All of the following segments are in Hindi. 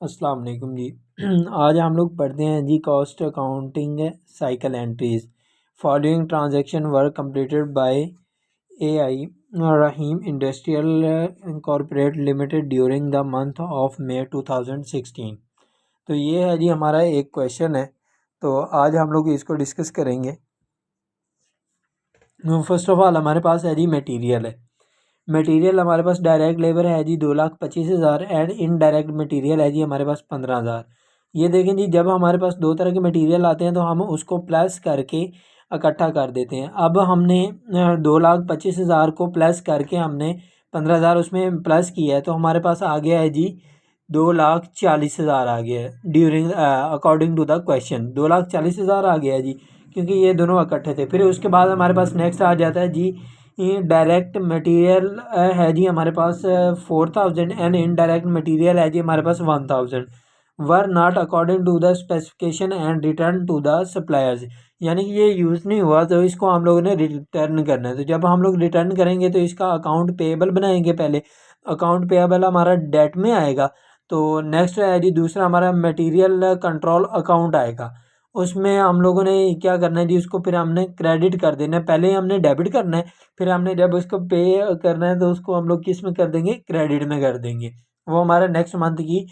अस्सलाम वालेकुम जी। आज हम लोग पढ़ते हैं जी cost accounting cycle entries. Following transaction work completed by AI Rahim industrial incorporated limited during the month of May 2016। तो ये है जी हमारा एक क्वेश्चन है, तो आज हम लोग इसको डिस्कस करेंगे। फर्स्ट ऑफ ऑल हमारे पास है जी मटेरियल है। मटेरियल हमारे पास डायरेक्ट लेबर है जी 2,25,000 एंड इनडायरेक्ट मटेरियल है जी हमारे पास 15,000। ये देखें जी, जब हमारे पास दो तरह के मटेरियल आते हैं तो हम उसको प्लस करके इकट्ठा कर देते हैं। अब हमने 2,25,000 को प्लस करके हमने 15,000 उसमें प्लस किया है, तो हमारे पास आ गया है जी 2,40,000 आ गया है during according to the question. 2,40,000 आ गया है जी, क्योंकि ये दोनों इकट्ठे थे। फिर उसके बाद हमारे पास नेक्स्ट आ जाता है जी डायरेक्ट मटेरियल है जी हमारे पास 4,000 एंड इनडायरेक्ट मटेरियल है जी हमारे पास 1,000 were not according to the specification and return to the suppliers. यानी कि ये यूज़ नहीं हुआ तो इसको हम लोगों ने रिटर्न करना है। तो जब हम लोग रिटर्न करेंगे तो इसका अकाउंट पेएबल बनाएंगे। पहले अकाउंट पेएबल हमारा डेट में आएगा। तो नेक्स्ट है जी दूसरा हमारा मटेरियल कंट्रोल अकाउंट आएगा। उसमें हम लोगों ने क्या करना है जी, उसको फिर हमने क्रेडिट कर देना है। पहले हमने डेबिट करना है, फिर हमने जब उसको पे करना है तो उसको हम लोग किस में कर देंगे, क्रेडिट में कर देंगे। वो हमारा नेक्स्ट मंथ की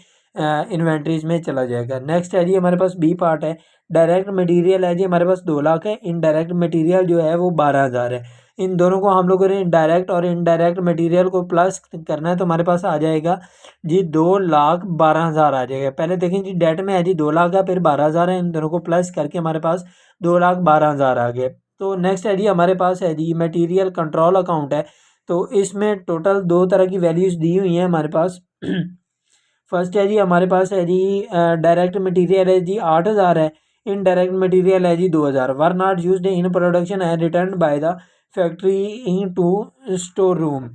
इन्वेंट्रीज में चला जाएगा। नेक्स्ट है जी हमारे पास बी पार्ट है। डायरेक्ट मटेरियल है जी हमारे पास 2 लाख है, इनडायरेक्ट मटेरियल जो है वो 12,000 है। इन दोनों को हम लोगों ने डायरेक्ट और इनडायरेक्ट मटेरियल को प्लस करना है, तो हमारे पास आ जाएगा जी 2,12,000 आ जाएगा। पहले देखें जी डेट में है जी 2 लाख है, फिर 12,000 है, इन दोनों को प्लस करके हमारे पास 2,12,000 आ गए। तो नेक्स्ट है जी हमारे पास है जी मटेरियल कंट्रोल अकाउंट है। तो इसमें टोटल दो तरह की वैल्यूज़ दी हुई हैं हमारे पास। फर्स्ट है जी हमारे पास है जी डायरेक्ट मटेरियल है जी 8,000 है, इनडायरेक्ट मटेरियल है जी 2,000 were not used in production है return by the factory into store room.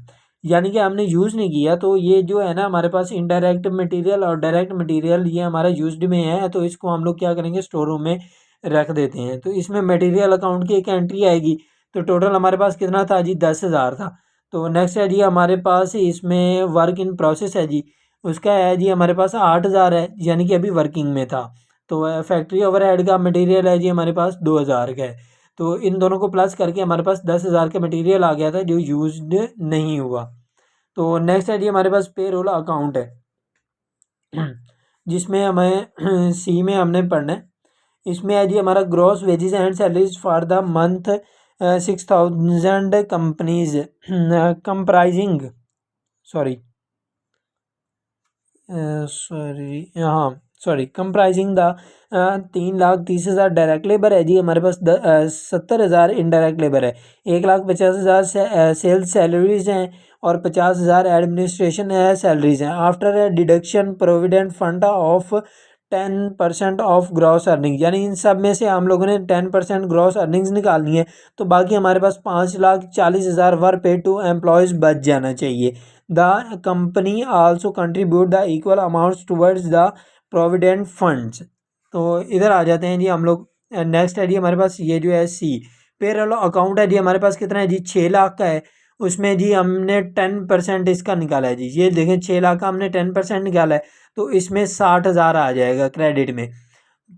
यानी कि हमने यूज़ नहीं किया, तो ये जो है ना हमारे पास इनडायरेक्ट मटेरियल और डायरेक्ट मटेरियल ये हमारा यूज्ड में है, तो इसको हम लोग क्या करेंगे, स्टोर रूम में रख देते हैं। तो इसमें मटेरियल अकाउंट की एक एंट्री आएगी। तो टोटल हमारे पास कितना था जी, 10,000 था। तो नेक्स्ट है जी हमारे पास इसमें वर्क इन प्रोसेस है जी, उसका है जी हमारे पास 8,000 है, यानी कि अभी वर्किंग में था। तो फैक्ट्री ओवरहेड का मटेरियल है जी हमारे पास 2,000 का है। तो इन दोनों को प्लस करके हमारे पास 10,000 का मटेरियल आ गया था जो यूज्ड नहीं हुआ। तो नेक्स्ट है जी हमारे पास पेरोल अकाउंट है, जिसमें हमें सी में हमने पढ़ना है। इसमें है जी हमारा gross wages and salaries for the month 6,000 companies comprising sorry हाँ sorry comprising the 3,30,000 direct labour है जी हमारे पास 70,000 इनडायरेक्ट लेबर है। 1,50,000 सेल्स सैलरीज हैं और 50,000 एडमिनिस्ट्रेशन है सैलरीज हैं। After deduction provident fund of 10% of gross earning, यानी इन सब में से हम लोगों ने 10% ग्रॉस अर्निंग्स निकालनी है। तो बाकी हमारे पास 5,40,000 वर पे टू एम्प्लॉयज़ बच जाना चाहिए। The company also contribute the equal amounts towards the provident funds. तो इधर आ जाते हैं जी हम लोग। नेक्स्ट है जी हमारे पास ये जो है सी पेरोल अकाउंट है जी हमारे पास कितना है जी, 6 लाख का है। उसमें जी हमने 10% इसका निकाला है जी, ये देखें 6 लाख का हमने 10% निकाला है, तो इसमें 60,000 आ जाएगा क्रेडिट में,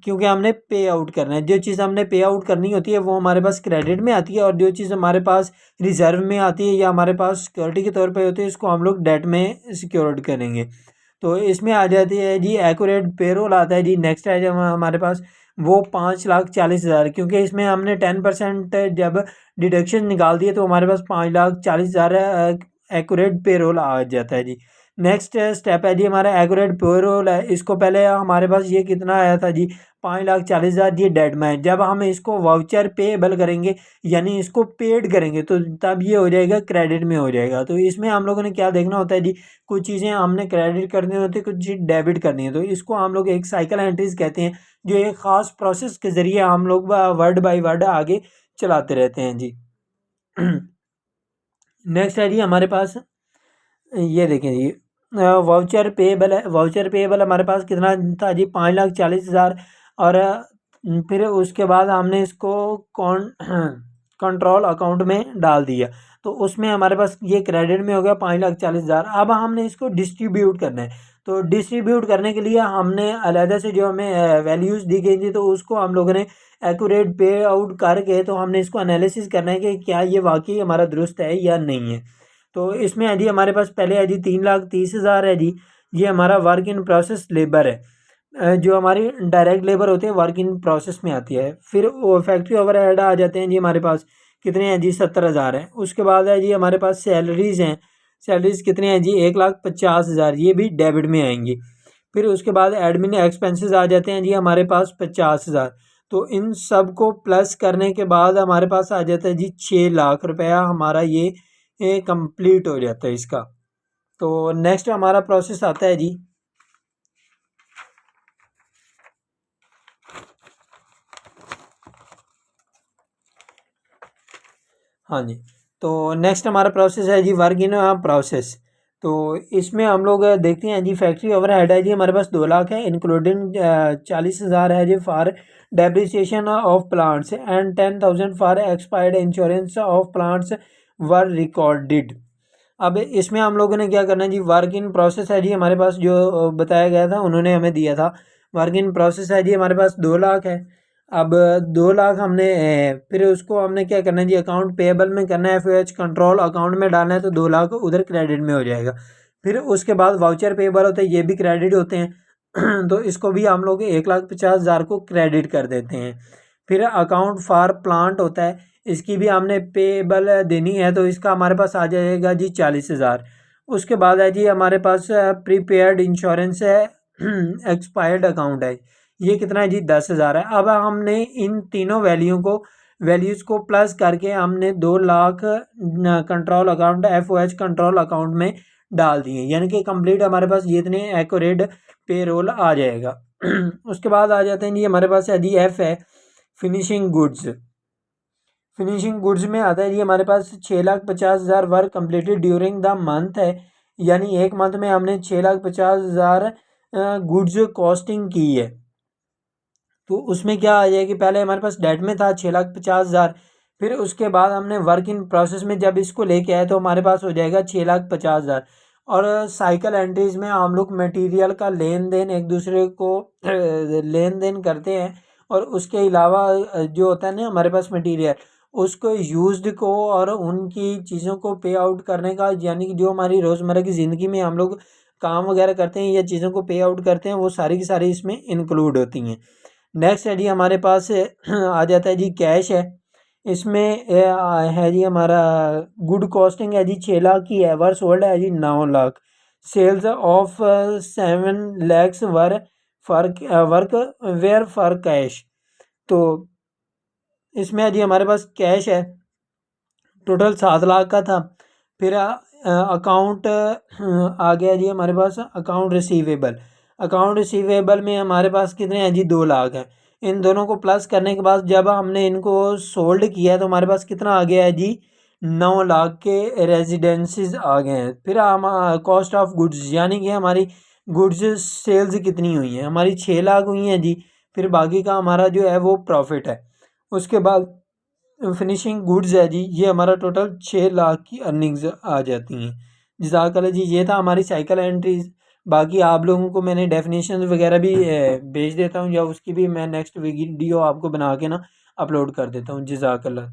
क्योंकि हमने पे आउट करना है। जो चीज़ हमने पे आउट करनी होती है वो हमारे पास क्रेडिट में आती है, और जो चीज़ हमारे पास रिजर्व में आती है या हमारे पास सिक्योरिटी के तौर पे होती है उसको हम लोग डेट में सिक्योर्ड करेंगे। तो इसमें आ जाती है जी एक्यूरेट पेरोल आता है जी। नेक्स्ट है जब हमारे पास वो 5,40,000, क्योंकि इसमें हमने 10% जब डिडक्शन निकाल दिए तो हमारे पास 5,40,000 एक्यूरेट पेरोल आ जाता है जी। नेक्स्ट स्टेप है जी हमारा एक्यूरेट पेरोल है। इसको पहले हमारे पास ये कितना आया था जी, 5,40,000, ये डेड में है। जब हम इसको वाउचर पेएबल करेंगे यानी इसको पेड करेंगे तो तब ये हो जाएगा क्रेडिट में हो जाएगा। तो इसमें हम लोगों ने क्या देखना होता है जी, कुछ चीज़ें हमने क्रेडिट करनी होती है, कुछ चीज़ डेबिट करनी है। तो इसको हम लोग एक साइकिल एंट्रीज कहते हैं, जो एक ख़ास प्रोसेस के ज़रिए हम लोग वर्ड बाय वर्ड आगे चलाते रहते हैं जी। नेक्स्ट है जी हमारे पास ये देखें जी वाउचर पेएबल है। वाउचर पेएबल हमारे पास कितना था जी, 5,40,000। और फिर उसके बाद हमने इसको कौन कंट्रोल अकाउंट में डाल दिया, तो उसमें हमारे पास ये क्रेडिट में हो गया 5,40,000। अब हमने इसको डिस्ट्रीब्यूट करना है। तो डिस्ट्रीब्यूट करने के लिए हमने अलहदा से जो हमें वैल्यूज़ दी गई थी तो उसको हम लोगों ने एक्यूरेट पे आउट करके तो हमने इसको एनालिसिस करना है कि क्या ये वाकई हमारा दुरुस्त है या नहीं है। तो इसमें है जी हमारे पास पहले है जी 3,30,000 है जी, ये हमारा वर्क इन प्रोसेस लेबर है। जो हमारी डायरेक्ट लेबर होती है वर्क इन प्रोसेस में आती है। फिर वो फैक्ट्री ओवरहेड आ जाते हैं जी हमारे पास, कितने हैं जी 70,000 हैं। उसके बाद है जी हमारे पास सैलरीज़ हैं, सैलरीज़ कितने हैं जी 1,50,000, ये भी डेबिट में आएंगी। फिर उसके बाद एडमिन एक्सपेंसेस आ जाते हैं जी हमारे पास 50,000। तो इन सब को प्लस करने के बाद हमारे पास आ जाता है जी 6 लाख रुपया, हमारा ये कंप्लीट हो जाता है इसका। तो नेक्स्ट हमारा प्रोसेस आता है जी, हाँ जी, तो नेक्स्ट हमारा प्रोसेस है जी वर्क इन प्रोसेस। तो इसमें हम लोग देखते हैं जी फैक्ट्री ओवरहेड है जी हमारे पास 2 लाख है, इंक्लूडिंग 40,000 है जी for depreciation of plants and 10,000 for expired insurance of plants were recorded. अब इसमें हम लोगों ने क्या करना है जी, वर्क इन प्रोसेस है जी हमारे पास, जो बताया गया था उन्होंने हमें दिया था। वर्क इन प्रोसेस है जी हमारे पास 2 लाख है। अब 2 लाख हमने फिर उसको हमने क्या करना है जी, अकाउंट पेएबल में करना है, FOH कंट्रोल अकाउंट में डालना है, तो 2 लाख उधर क्रेडिट में हो जाएगा। फिर उसके बाद वाउचर पेएबल होते हैं, ये भी क्रेडिट होते हैं तो इसको भी हम लोग 1,50,000 को क्रेडिट कर देते हैं। फिर अकाउंट फॉर प्लांट होता है, इसकी भी हमने पेएबल देनी है, तो इसका हमारे पास आ जाएगा जी 40,000। उसके बाद है जी हमारे पास प्रीपेड इंश्योरेंस है, एक्सपायर्ड अकाउंट है, ये कितना है जी 10,000 है। अब हमने इन तीनों वैल्यूज़ को प्लस करके हमने 2 lakh control account FOH control account में डाल दिए, यानी कि कंप्लीट हमारे पास ये इतने एक्यूरेट पे रोल आ जाएगा। उसके बाद आ जाते हैं जी हमारे पास है जी F है फिनिशिंग गुड्स। फिनिशिंग गुड्स में आता है जी हमारे पास 6,50,000 work completed during the month है, यानी एक मंथ में हमने 6,50,000 गुड्स कॉस्टिंग की है। तो उसमें क्या आ जाएगी, पहले हमारे पास डेट में था 6,50,000, फिर उसके बाद हमने वर्क इन प्रोसेस में जब इसको लेके आए तो हमारे पास हो जाएगा 6,50,000। और साइकिल एंट्रीज में हम लोग मटेरियल का लेन देन एक दूसरे को लेन देन करते हैं, और उसके अलावा जो होता है ना हमारे पास मटेरियल, उसको यूज्ड को और उनकी चीज़ों को पे आउट करने का, यानी कि जो हमारी रोज़मर्रा की ज़िंदगी में हम लोग काम वगैरह करते हैं या चीज़ों को पे आउट करते हैं, वो सारी की सारी इसमें इंक्लूड होती हैं। नेक्स्ट है जी हमारे पास आ जाता है जी कैश है। इसमें है जी हमारा गुड कॉस्टिंग है जी 6 लाख की है, वर्स होल्ड है जी 9 lakh, sales of 7 lakhs were for work where for cash. तो इसमें है जी हमारे पास कैश है, टोटल 7 लाख का था। फिर अकाउंट आ गया जी हमारे पास अकाउंट रिसीवेबल। अकाउंट रिसीवेबल में हमारे पास कितने हैं जी 2 लाख हैं। इन दोनों को प्लस करने के बाद जब हमने इनको सोल्ड किया तो हमारे पास कितना आ गया है जी 9 लाख के रेजिडेंसीज आ गए हैं। फिर हम कॉस्ट ऑफ गुड्स, यानी कि हमारी गुड्स सेल्स कितनी हुई हैं, हमारी 6 लाख हुई हैं जी। फिर बाकी का हमारा जो है वो प्रॉफिट है। उसके बाद फिनिशिंग गुड्स है जी, ये हमारा टोटल 6 लाख की अर्निंग्स आ जाती हैं। जज़ाकल्लाह जी, ये था हमारी साइकिल एंट्रीज। बाकी आप लोगों को मैंने डेफिनेशन वगैरह भी भेज देता हूँ, या उसकी भी मैं नेक्स्ट वीडियो आपको बना के ना अपलोड कर देता हूँ। जज़ाकल्लाह।